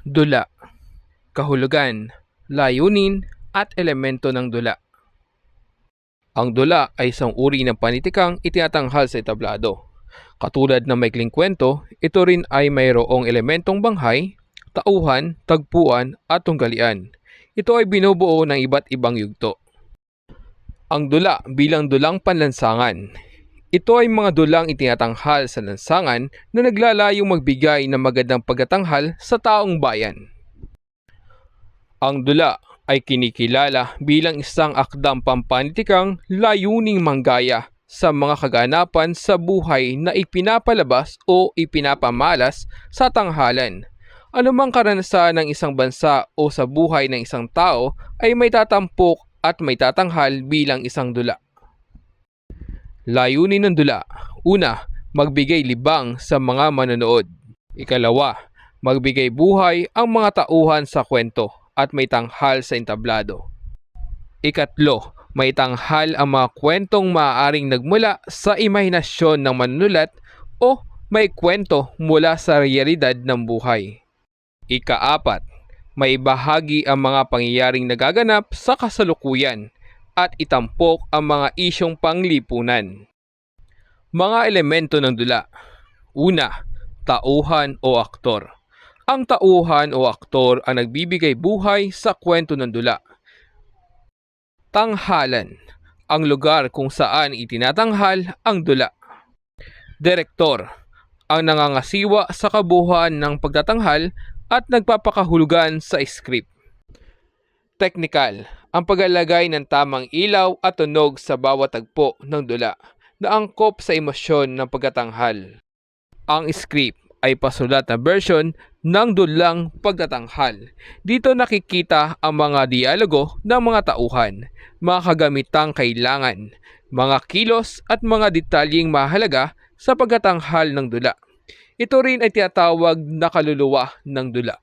Dula, kahulugan, layunin, at elemento ng dula. Ang dula ay isang uri ng panitikang itinatanghal sa entablado. Katulad ng maikling kwento, ito rin ay mayroong elementong banghay, tauhan, tagpuan at tunggalian. Ito ay binubuo ng iba't ibang yugto. Ang dula bilang dulang panlansangan. Ito ay mga dulang itinatanghal sa lansangan na naglalayong magbigay ng magandang pagtatanghal sa taong bayan. Ang dula ay kinikilala bilang isang akdang pampanitikang layuning manggaya sa mga kaganapan sa buhay na ipinapalabas o ipinapamalas sa tanghalan. Anumang karanasan ng isang bansa o sa buhay ng isang tao ay may tatampok at may tatanghal bilang isang dula. Layunin ng dula. Una, magbigay libang sa mga manonood. Ikalawa, magbigay buhay ang mga tauhan sa kwento at may tanghal sa entablado. Ikatlo, may tanghal ang mga kwentong maaaring nagmula sa imahinasyon ng manunulat o may kwento mula sa realidad ng buhay. Ikaapat, may bahagi ang mga pangyayaring nagaganap sa kasalukuyan at itampok ang mga isyong panglipunan. Mga elemento ng dula. Una, tauhan o aktor. Ang tauhan o aktor ang nagbibigay buhay sa kwento ng dula. Tanghalan, ang lugar kung saan itinatanghal ang dula. Direktor, ang nangangasiwa sa kabuuan ng pagtatanghal at nagpapakahulugan sa script. Teknikal, ang paglalagay ng tamang ilaw at tunog sa bawat tagpo ng dula na angkop sa emosyon ng pagtatanghal. Ang script ay pasulat na version ng dulang pagtatanghal. Dito nakikita ang mga dialogo ng mga tauhan, mga kagamitang kailangan, mga kilos at mga detalyeng mahalaga sa pagtatanghal ng dula. Ito rin ay tinatawag na kaluluwa ng dula.